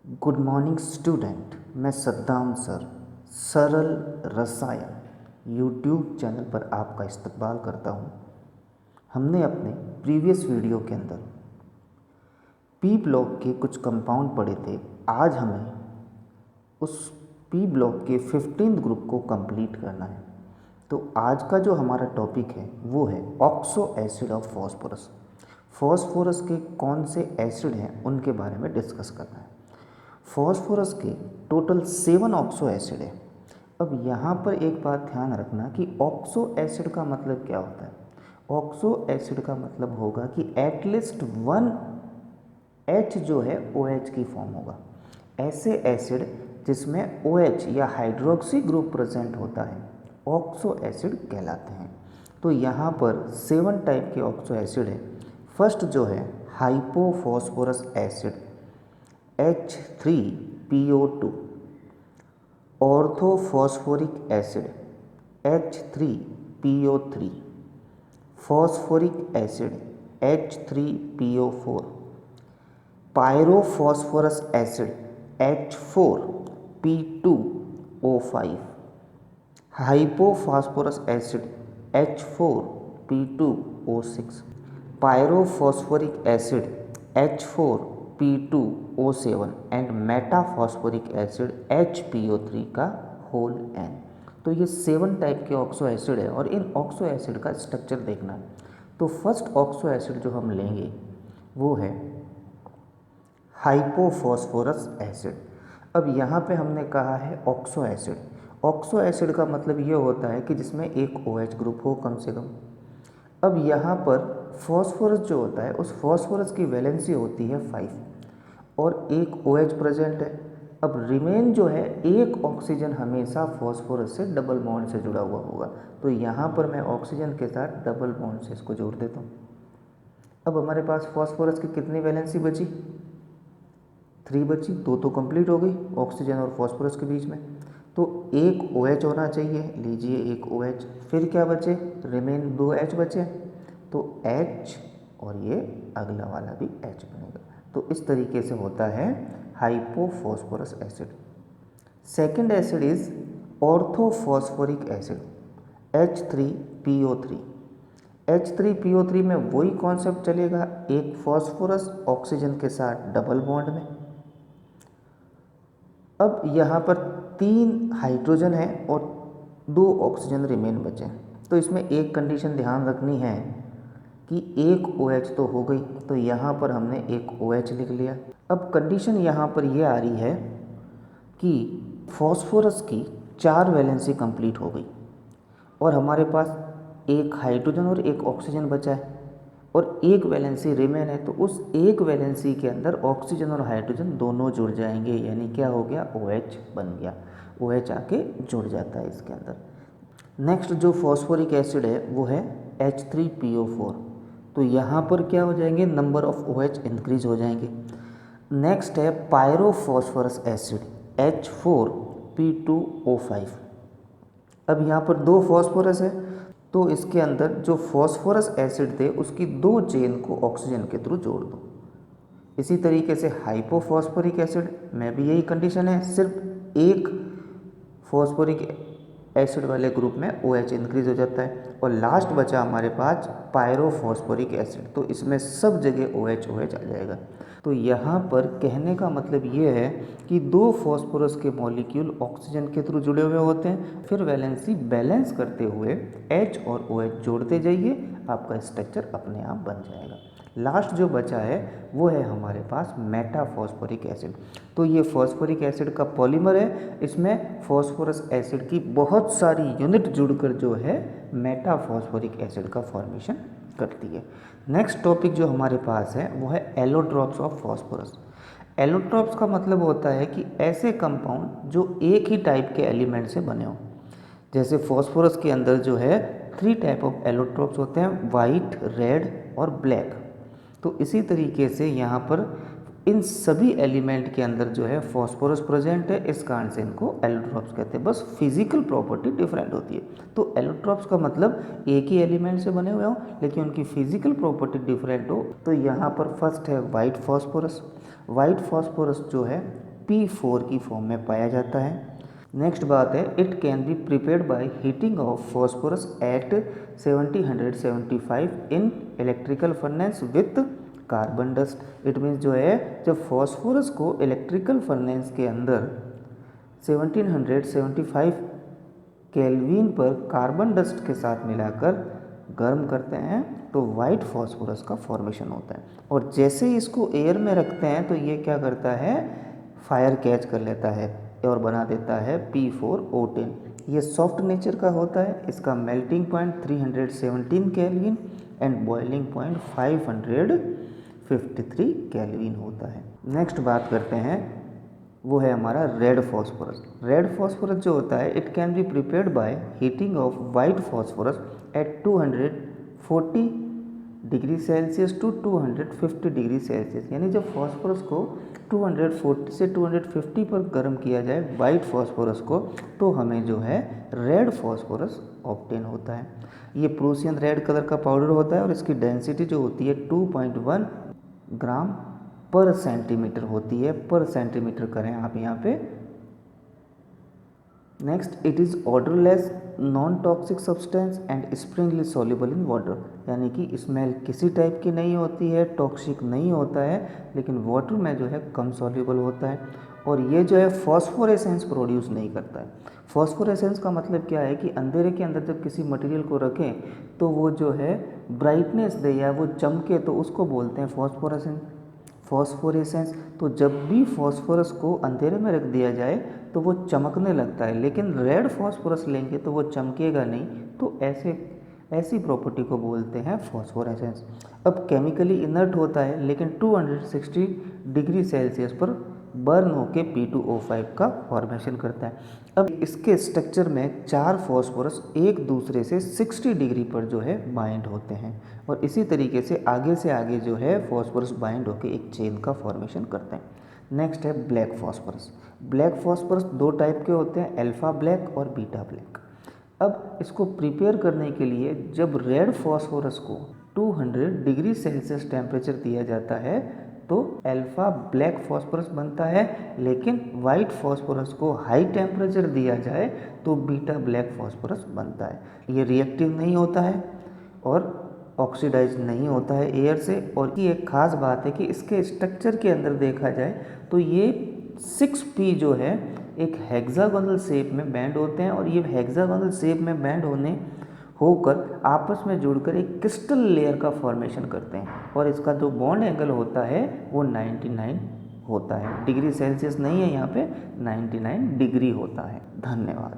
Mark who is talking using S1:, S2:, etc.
S1: Good morning student. मैं Saddam sir सरल रसायन यूट्यूब चैनल पर आपका इस्तकबाल करता हूँ। हमने अपने प्रीवियस वीडियो के अंदर पी ब्लॉक के कुछ कंपाउंड पढ़े थे। आज हमें उस पी ब्लॉक के 15th ग्रुप को कंप्लीट करना है। तो आज का जो हमारा टॉपिक है वो है oxo acid of phosphorus. Phosphorus के कौन से एसिड हैं उनके बारे में डिस्कस करना है। फॉस्फोरस के टोटल 7 ऑक्सो एसिड है। अब यहाँ पर एक बात ध्यान रखना कि ऑक्सो एसिड का मतलब क्या होता है। ऑक्सो एसिड का मतलब होगा कि एटलीस्ट 1 H जो है OH की फॉर्म होगा। ऐसे एसिड जिसमें OH या हाइड्रोक्सी ग्रुप प्रेजेंट होता है ऑक्सो एसिड कहलाते हैं। तो यहाँ पर 7 टाइप के ऑक्सो एसिड है। फर्स्ट जो है hypophosphorous acid H3PO2, orthophosphoric acid H3PO3, phosphoric acid H3PO4, pyrophosphorous acid H4P2O5, hypophosphorous acid H4P2O6, pyrophosphoric acid H4P2O7 and metaphosphoric acid HPO3 का होल N। तो ये 7 टाइप के ऑक्सो एसिड है और इन ऑक्सो एसिड का स्ट्रक्चर देखना है। तो फर्स्ट ऑक्सो एसिड जो हम लेंगे वो है हाइपोफॉस्फोरस एसिड। अब यहाँ पे हमने कहा है ऑक्सो एसिड। ऑक्सो एसिड का मतलब ये होता है कि जिसमें एक OH ग्रुप हो कम से कम। अब यहाँ पर फॉस्फोरस जो होता है उस फॉस्फोरस की वैलेंसी होती है 5 और एक OH प्रेजेंट है। अब रिमेन जो है एक ऑक्सीजन हमेशा फॉस्फोरस से डबल बॉन्ड से जुड़ा हुआ होगा। तो यहाँ पर मैं ऑक्सीजन के साथ डबल बॉन्ड से इसको जोड़ देता हूँ। अब हमारे पास फॉस्फोरस की कितनी वैलेंसी बची? 3 बची। 2 तो कंप्लीट हो गई ऑक्सीजन और फॉस्फोरस के बीच में। तो एक OH होना चाहिए, लीजिए एक OH। फिर क्या बचे? रिमेन 2 H बचे। तो H और ये अगला वाला भी H बनेगा। तो इस तरीके से होता है hypophosphorous acid. Second acid is orthophosphoric acid H3PO3। H3PO3 में वही कॉन्सेप्ट चलेगा, एक फॉस्फोरस ऑक्सीजन के साथ डबल बॉन्ड में। अब यहाँ पर 3 हाइड्रोजन है और 2 ऑक्सीजन रिमेन बचे। तो इसमें एक कंडीशन ध्यान रखनी है कि एक OH तो हो गई, तो यहाँ पर हमने एक OH लिख लिया। अब कंडीशन यहाँ पर ये आ रही है कि फॉस्फोरस की 4 वैलेंसी कंप्लीट हो गई और हमारे पास एक हाइड्रोजन और एक ऑक्सीजन बचा है और एक वैलेंसी रिमेन है। तो उस एक वैलेंसी के अंदर ऑक्सीजन और हाइड्रोजन दोनों जुड़ जाएंगे, यानी क्या हो गया? OH बन गया। OH आके जुड़ जाता है इसके अंदर। नेक्स्ट जो फॉस्फोरिक एसिड है वो है H3PO4। तो यहाँ पर क्या हो जाएंगे? नंबर ऑफ OH इंक्रीज हो जाएंगे। नेक्स्ट है पायरोफॉस्फोरस एसिड H4P2O5। अब यहाँ पर 2 फॉस्फोरस है तो इसके अंदर जो फॉस्फोरस एसिड थे उसकी 2 चेन को ऑक्सीजन के थ्रू जोड़ दो। इसी तरीके से हाइपोफॉस्फोरिक एसिड में भी यही कंडीशन है, सिर्फ एक फॉस्फोरिक एसिड वाले ग्रुप में OH इंक्रीज हो जाता है। और लास्ट बचा हमारे पास पायरोफॉस्फोरिक एसिड, तो इसमें सब जगह OH आ जाएगा। तो यहाँ पर कहने का मतलब ये है कि 2 फॉस्फोरस के मॉलिक्यूल ऑक्सीजन के थ्रू जुड़े हुए होते हैं, फिर वैलेंसी बैलेंस करते हुए H और OH जोड़ते जाइए, आपका स्ट्रक्चर अपने आप बन जाएगा। लास्ट जो बचा है वो है हमारे पास मेटाफॉस्फोरिक एसिड। तो ये फॉस्फोरिक एसिड का पॉलीमर है, इसमें फॉस्फोरस एसिड की बहुत सारी यूनिट जुड़कर जो है मेटाफॉस्फोरिक एसिड का फॉर्मेशन करती है। नेक्स्ट टॉपिक जो हमारे पास है वो है एलोट्रॉप्स ऑफ फॉस्फोरस। एलोट्रॉप्स का मतलब होता है कि ऐसे कंपाउंड जो एक ही टाइप के एलिमेंट से बने हों। जैसे फॉस्फोरस के अंदर जो है 3 टाइप ऑफ एलोट्रॉप्स होते हैं, वाइट, रेड और ब्लैक। तो इसी तरीके से यहाँ पर इन सभी एलिमेंट के अंदर जो है फॉस्फोरस प्रेजेंट है, इस कारण से इनको एलोट्रॉप्स कहते हैं। बस फिजिकल प्रॉपर्टी डिफरेंट होती है। तो एलोट्रॉप्स का मतलब एक ही एलिमेंट से बने हुए हो लेकिन उनकी फिजिकल प्रॉपर्टी डिफरेंट हो। तो यहाँ पर फर्स्ट है वाइट फॉस्फोरस। वाइट फॉस्फोरस जो है P4 की फॉर्म में पाया जाता है। नेक्स्ट बात है, it can be prepared by heating of phosphorus at 1775 in electrical furnace with carbon dust. It means जो है, जब फॉस्फोरस को इलेक्ट्रिकल फर्नेस के अंदर 1775 केल्विन पर कार्बन डस्ट के साथ मिलाकर गर्म करते हैं तो वाइट फॉस्फोरस का फॉर्मेशन होता है। और जैसे ही इसको एयर में रखते हैं तो ये क्या करता है, फायर कैच कर लेता है और बना देता है P4O10। ये सॉफ्ट नेचर का होता है। इसका melting point 317 kelvin and boiling point 553 kelvin होता है। नेक्स्ट बात करते हैं, वो है हमारा रेड फॉस्फोरस। रेड फॉस्फोरस जो होता है, it can be prepared by heating of white phosphorus at 240 degree Celsius to 250 degree Celsius. यानी जब फॉस्फोरस को 240 से 250 पर गर्म किया जाए वाइट फॉस्फोरस को, तो हमें जो है रेड फॉस्फोरस ऑब्टेन होता है। ये प्रूसियन रेड कलर का पाउडर होता है और इसकी डेंसिटी जो होती है 2.1 ग्राम पर सेंटीमीटर होती है। पर सेंटीमीटर करें आप यहाँ पे। Next, it is odourless, non toxic substance and sparingly soluble in water. यानी कि स्मेल किसी टाइप की नहीं होती है, टॉक्सिक नहीं होता है, लेकिन वाटर में जो है कम सॉल्युबल होता है। और ये जो है फॉस्फोरेसेंस प्रोड्यूस नहीं करता है। फॉस्फोरेसेंस का मतलब क्या है कि अंधेरे के अंदर जब किसी मटेरियल को रखें तो वो जो है ब्राइटनेस दे या वो चमके, तो उसको बोलते हैं फॉस्फोरेसेंस। तो जब भी फॉस्फोरस को अंधेरे में रख दिया जाए तो वो चमकने लगता है, लेकिन रेड फॉस्फोरस लेंगे तो वो चमकेगा नहीं। तो ऐसी प्रॉपर्टी को बोलते हैं फॉस्फोरेसेंस। अब केमिकली इनर्ट होता है, लेकिन 260 डिग्री सेल्सियस पर बर्न होके P2O5 का फॉर्मेशन करता है। अब इसके स्ट्रक्चर में 4 फॉस्फोरस एक दूसरे से 60 डिग्री पर जो है बाइंड होते हैं और इसी तरीके से आगे जो है फॉस्फोरस बाइंड होकर एक चेन का फॉर्मेशन करते हैं। नेक्स्ट है black phosphorus. Black phosphorus 2 type के होते हैं, अल्फा ब्लैक और बीटा ब्लैक। अब इसको प्रिपेयर करने के लिए जब रेड फॉस्फोरस को 200 डिग्री सेल्सियस टेम्परेचर दिया जाता है तो अल्फा ब्लैक फॉस्फोरस बनता है, लेकिन वाइट फॉस्फोरस को हाई टेम्परेचर दिया जाए तो बीटा ब्लैक फॉस्फोरस बनता है। ये रिएक्टिव नहीं होता है और ऑक्सीडाइज नहीं होता है एयर से। और की एक खास बात है कि इसके स्ट्रक्चर के अंदर देखा जाए तो ये 6p जो है एक हेक्सागोनल शेप में बैंड होते हैं और ये हेक्सागोनल शेप में बैंड होकर आपस में जुड़कर एक क्रिस्टल लेयर का फॉर्मेशन करते हैं और इसका जो बॉन्ड एंगल होता है वो 99 होता है। डिग्री सेल्सियस नहीं है यहाँ पे, 99 डिग्री होता है। धन्यवाद।